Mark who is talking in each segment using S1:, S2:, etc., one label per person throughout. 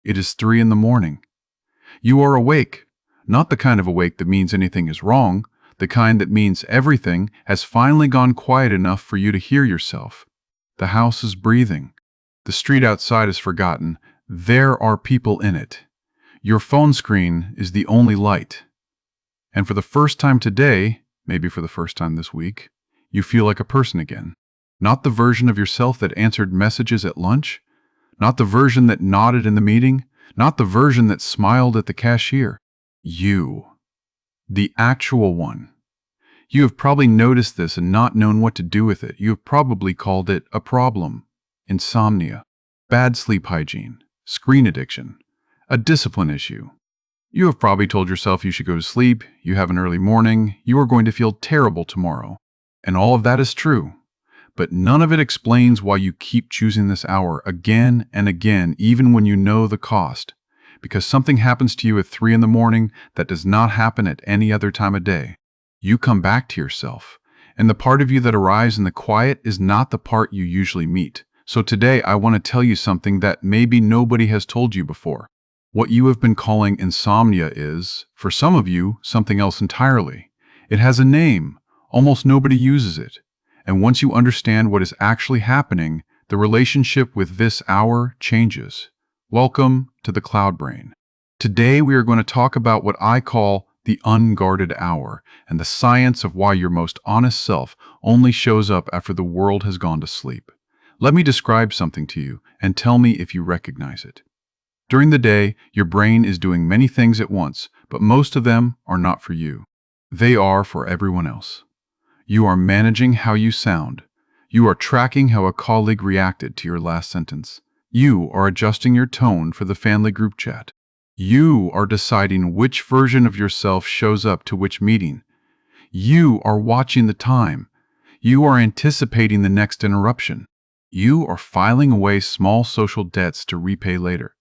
S1: It is 3 in the morning. You are awake, not the kind of awake that means anything is wrong, the kind that means everything has finally gone quiet enough for you to hear yourself. The house is breathing. The street outside is forgotten. There are people in it. Your phone screen is the only light. And for the first time today, maybe for the first time this week, you feel like a person again. Not the version of yourself that answered messages at lunch, not the version that nodded in the meeting, not the version that smiled at the cashier. You. The actual one. You have probably noticed this and not known what to do with it. You have probably called it a problem. Insomnia, bad sleep hygiene, screen addiction, a discipline issue. You have probably told yourself you should go to sleep, you have an early morning, you are going to feel terrible tomorrow. And all of that is true. But none of it explains why you keep choosing this hour again and again, even when you know the cost. Because something happens to you at 3 in the morning that does not happen at any other time of day. You come back to yourself, and the part of you that arrives in the quiet is not the part you usually meet. So today I want to tell you something that maybe nobody has told you before. What you have been calling insomnia is, for some of you, something else entirely. It has a name. Almost nobody uses it. And once you understand what is actually happening, the relationship with this hour changes. Welcome to the Cloud Brain. Today we are going to talk about what I call the unguarded hour and the science of why your most honest self only shows up after the world has gone to sleep. Let me describe something to you and tell me if you recognize it. During the day, your brain is doing many things at once, but most of them are not for you. They are for everyone else. You are managing how you sound. You are tracking how a colleague reacted to your last sentence. You are adjusting your tone for the family group chat. You are deciding which version of yourself shows up to which meeting. You are watching the time. You are anticipating the next interruption. You are filing away small social debts to repay later.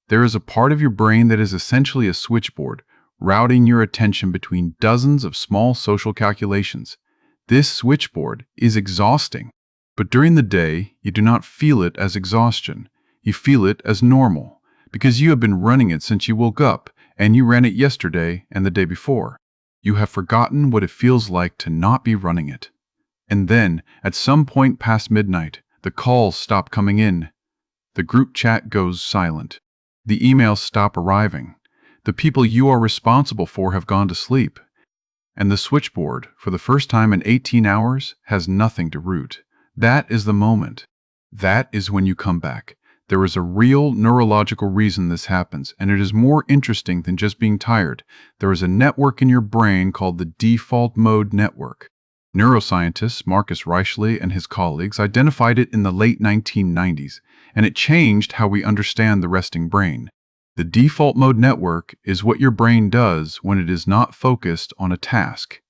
S1: There is a part of your brain that is essentially a switchboard, routing your attention between dozens of small social calculations. This switchboard is exhausting, but during the day, you do not feel it as exhaustion. You feel it as normal, because you have been running it since you woke up, and you ran it yesterday and the day before. You have forgotten what it feels like to not be running it. And then, at some point past midnight, the calls stop coming in. The group chat goes silent. The emails stop arriving. The people you are responsible for have gone to sleep. And the switchboard, for the first time in 18 hours, has nothing to root. That is the moment. That is when you come back. There is a real neurological reason this happens, and it is more interesting than just being tired. There is a network in your brain called the default mode network. Neuroscientist Marcus Reichley and his colleagues identified it in the late 1990s, and it changed how we understand the resting brain. The default mode network is what your brain does when it is not focused on a task.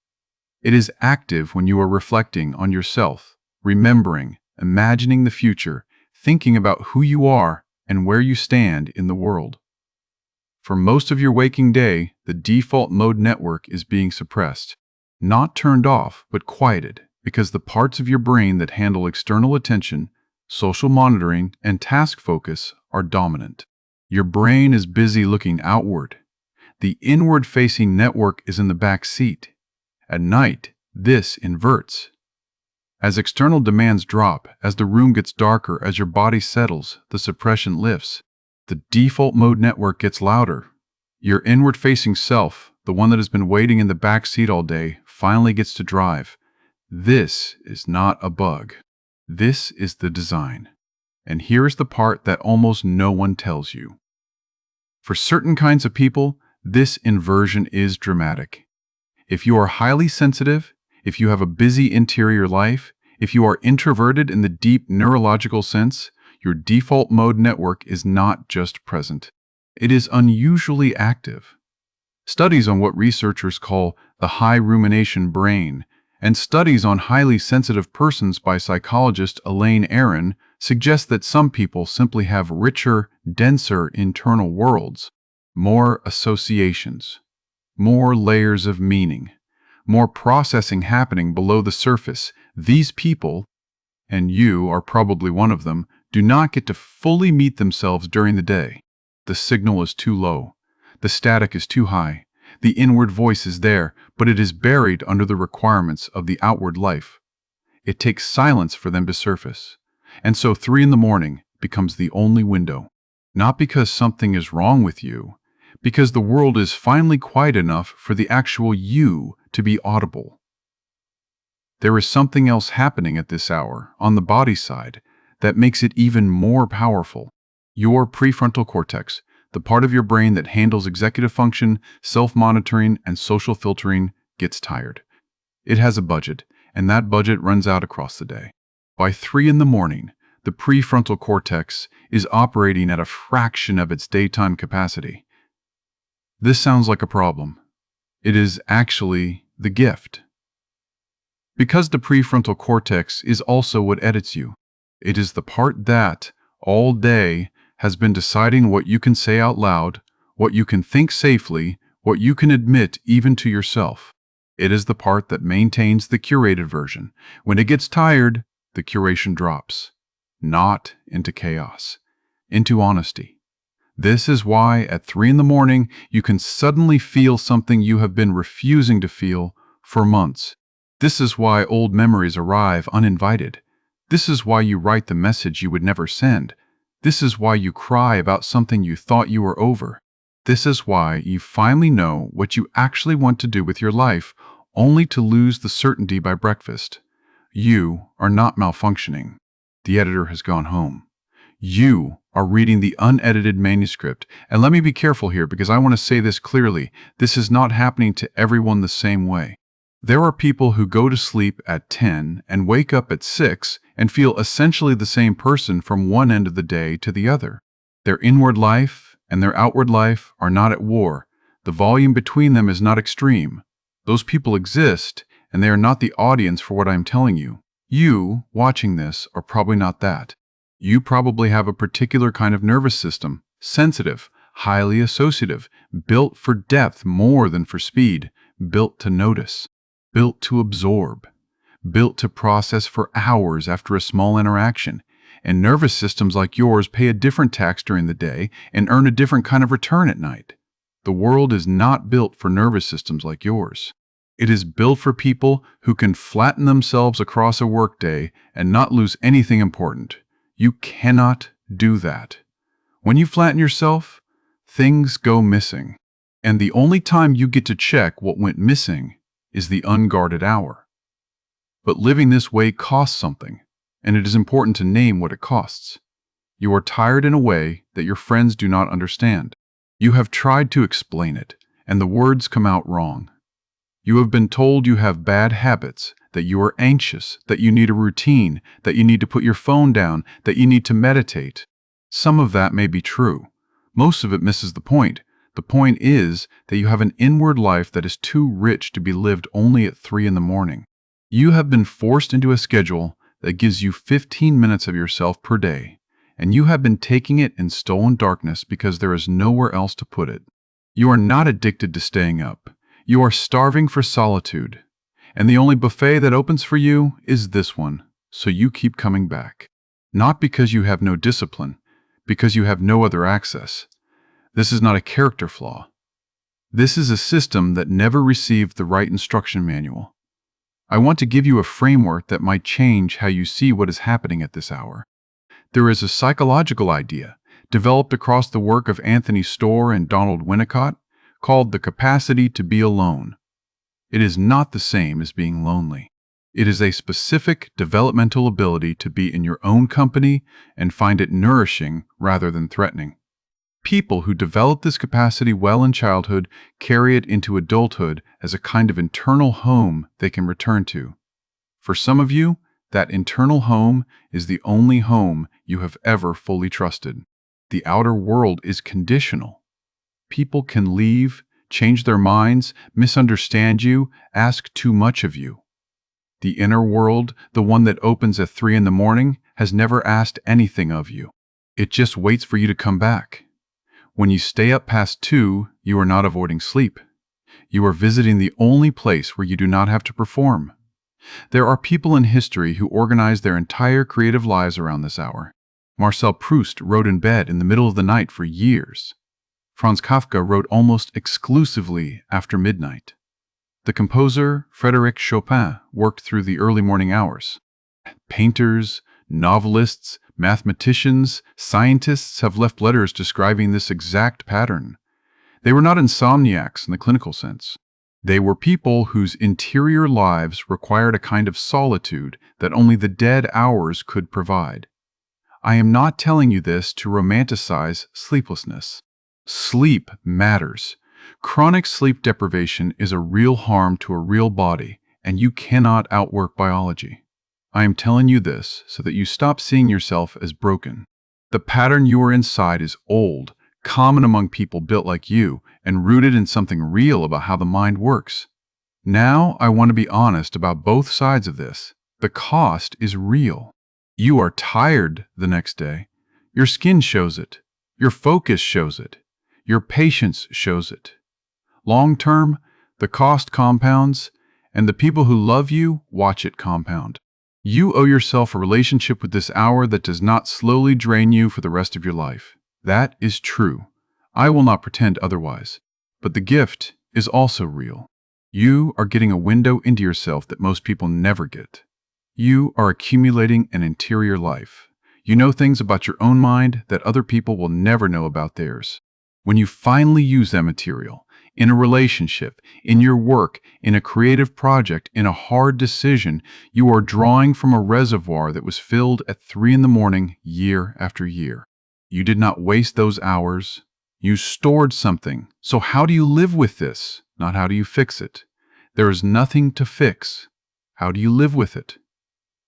S1: It is active when you are reflecting on yourself, remembering, imagining the future, thinking about who you are and where you stand in the world. For most of your waking day, the default mode network is being suppressed, not turned off, but quieted, because the parts of your brain that handle external attention, social monitoring, and task focus are dominant. Your brain is busy looking outward. The inward-facing network is in the back seat. At night, this inverts. As external demands drop, as the room gets darker, as your body settles, the suppression lifts. The default mode network gets louder. Your inward-facing self, the one that has been waiting in the back seat all day, finally gets to drive. This is not a bug. This is the design. And here is the part that almost no one tells you. For certain kinds of people, this inversion is dramatic. If you are highly sensitive, if you have a busy interior life, if you are introverted in the deep neurological sense, your default mode network is not just present. It is unusually active. Studies on what researchers call the high rumination brain and studies on highly sensitive persons by psychologist Elaine Aron suggest that some people simply have richer, denser internal worlds, more associations, more layers of meaning, more processing happening below the surface. These people, and you are probably one of them, do not get to fully meet themselves during the day. The signal is too low. The static is too high. The inward voice is there, but it is buried under the requirements of the outward life. It takes silence for them to surface. And so 3 in the morning becomes the only window. Not because something is wrong with you, because the world is finally quiet enough for the actual you to be audible. There is something else happening at this hour, on the body side, that makes it even more powerful. Your prefrontal cortex, the part of your brain that handles executive function, self-monitoring, and social filtering, gets tired. It has a budget, and that budget runs out across the day. By 3 in the morning, the prefrontal cortex is operating at a fraction of its daytime capacity. This sounds like a problem. It is actually the gift. Because the prefrontal cortex is also what edits you. It is the part that, all day, has been deciding what you can say out loud, what you can think safely, what you can admit even to yourself. It is the part that maintains the curated version. When it gets tired, the curation drops. Not into chaos, into honesty. This is why at 3 in the morning you can suddenly feel something you have been refusing to feel for months. This is why old memories arrive uninvited. This is why you write the message you would never send. This is why you cry about something you thought you were over. This is why you finally know what you actually want to do with your life, only to lose the certainty by breakfast. You are not malfunctioning. The editor has gone home. You are reading the unedited manuscript. And let me be careful here because I want to say this clearly. This is not happening to everyone the same way. There are people who go to sleep at 10 and wake up at 6 and feel essentially the same person from one end of the day to the other. Their inward life and their outward life are not at war. The volume between them is not extreme. Those people exist, and they are not the audience for what I'm telling you. You, watching this, are probably not that. You probably have a particular kind of nervous system, sensitive, highly associative, built for depth more than for speed, built to notice, built to absorb, built to process for hours after a small interaction. And nervous systems like yours pay a different tax during the day and earn a different kind of return at night. The world is not built for nervous systems like yours. It is built for people who can flatten themselves across a workday and not lose anything important. You cannot do that. When you flatten yourself, things go missing. And the only time you get to check what went missing is the unguarded hour. But living this way costs something, and it is important to name what it costs. You are tired in a way that your friends do not understand. You have tried to explain it, and the words come out wrong. You have been told you have bad habits, that you are anxious, that you need a routine, that you need to put your phone down, that you need to meditate. Some of that may be true. Most of it misses the point. The point is that you have an inward life that is too rich to be lived only at 3 in the morning. You have been forced into a schedule that gives you 15 minutes of yourself per day, and you have been taking it in stolen darkness because there is nowhere else to put it. You are not addicted to staying up. You are starving for solitude, and the only buffet that opens for you is this one, so you keep coming back. Not because you have no discipline, because you have no other access. This is not a character flaw. This is a system that never received the right instruction manual. I want to give you a framework that might change how you see what is happening at this hour. There is a psychological idea, developed across the work of Anthony Storr and Donald Winnicott, called the capacity to be alone. It is not the same as being lonely. It is a specific developmental ability to be in your own company and find it nourishing rather than threatening. People who develop this capacity well in childhood carry it into adulthood as a kind of internal home they can return to. For some of you, that internal home is the only home you have ever fully trusted. The outer world is conditional. People can leave, change their minds, misunderstand you, ask too much of you. The inner world, the one that opens at 3 in the morning, has never asked anything of you. It just waits for you to come back. When you stay up past 2, you are not avoiding sleep. You are visiting the only place where you do not have to perform. There are people in history who organize their entire creative lives around this hour. Marcel Proust wrote in bed in the middle of the night for years. Franz Kafka wrote almost exclusively after midnight. The composer Frédéric Chopin worked through the early morning hours. Painters, novelists, mathematicians, scientists have left letters describing this exact pattern. They were not insomniacs in the clinical sense. They were people whose interior lives required a kind of solitude that only the dead hours could provide. I am not telling you this to romanticize sleeplessness. Sleep matters. Chronic sleep deprivation is a real harm to a real body, and you cannot outwork biology. I am telling you this so that you stop seeing yourself as broken. The pattern you are inside is old, common among people built like you, and rooted in something real about how the mind works. Now I want to be honest about both sides of this. The cost is real. You are tired the next day. Your skin shows it. Your focus shows it. Your patience shows it. Long term, the cost compounds, and the people who love you watch it compound. You owe yourself a relationship with this hour that does not slowly drain you for the rest of your life. That is true. I will not pretend otherwise. But the gift is also real. You are getting a window into yourself that most people never get. You are accumulating an interior life. You know things about your own mind that other people will never know about theirs. When you finally use that material, in a relationship, in your work, in a creative project, in a hard decision, you are drawing from a reservoir that was filled at 3 a.m. year after year. You did not waste those hours. You stored something. So how do you live with this? Not how do you fix it? There is nothing to fix. How do you live with it?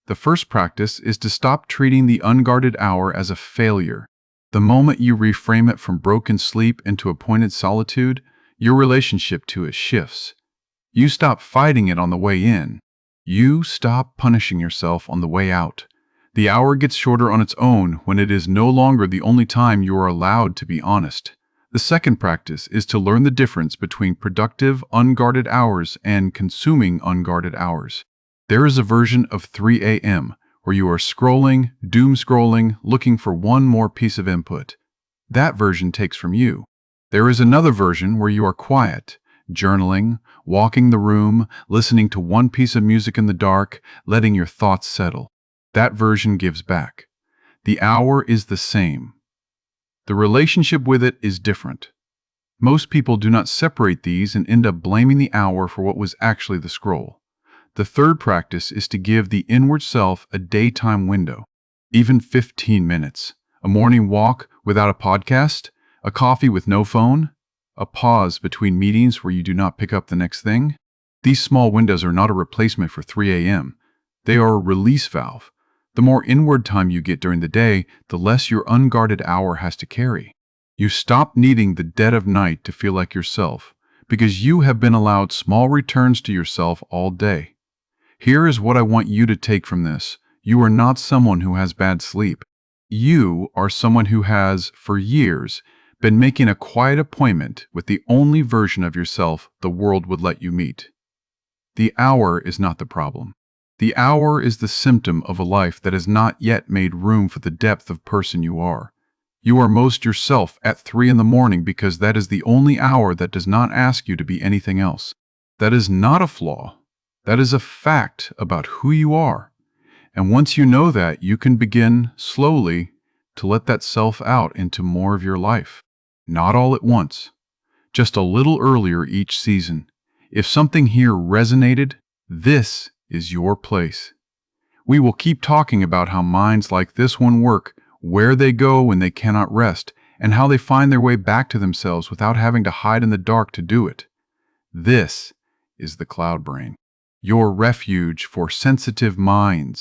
S1: The first practice is to stop treating the unguarded hour as a failure. The moment you reframe it from broken sleep into appointed solitude, your relationship to it shifts. You stop fighting it on the way in. You stop punishing yourself on the way out. The hour gets shorter on its own when it is no longer the only time you are allowed to be honest. The second practice is to learn the difference between productive, unguarded hours and consuming unguarded hours. There is a version of 3 a.m. where you are scrolling, doom scrolling, looking for one more piece of input. That version takes from you. There is another version where you are quiet, journaling, walking the room, listening to one piece of music in the dark, letting your thoughts settle. That version gives back. The hour is the same. The relationship with it is different. Most people do not separate these and end up blaming the hour for what was actually the scroll. The third practice is to give the inward self a daytime window, even 15 minutes, a morning walk without a podcast, a coffee with no phone, a pause between meetings where you do not pick up the next thing. These small windows are not a replacement for 3 a.m. They are a release valve. The more inward time you get during the day, the less your unguarded hour has to carry. You stop needing the dead of night to feel like yourself, because you have been allowed small returns to yourself all day. Here is what I want you to take from this. You are not someone who has bad sleep. You are someone who has, for years, been making a quiet appointment with the only version of yourself the world would let you meet. The hour is not the problem. The hour is the symptom of a life that has not yet made room for the depth of person you are. You are most yourself at 3 a.m. because that is the only hour that does not ask you to be anything else. That is not a flaw. That is a fact about who you are. And once you know that, you can begin, slowly, to let that self out into more of your life. Not all at once. Just a little earlier each season. If something here resonated, this is your place. We will keep talking about how minds like this one work, where they go when they cannot rest, and how they find their way back to themselves without having to hide in the dark to do it. This is the cloud brain. Your refuge for sensitive minds.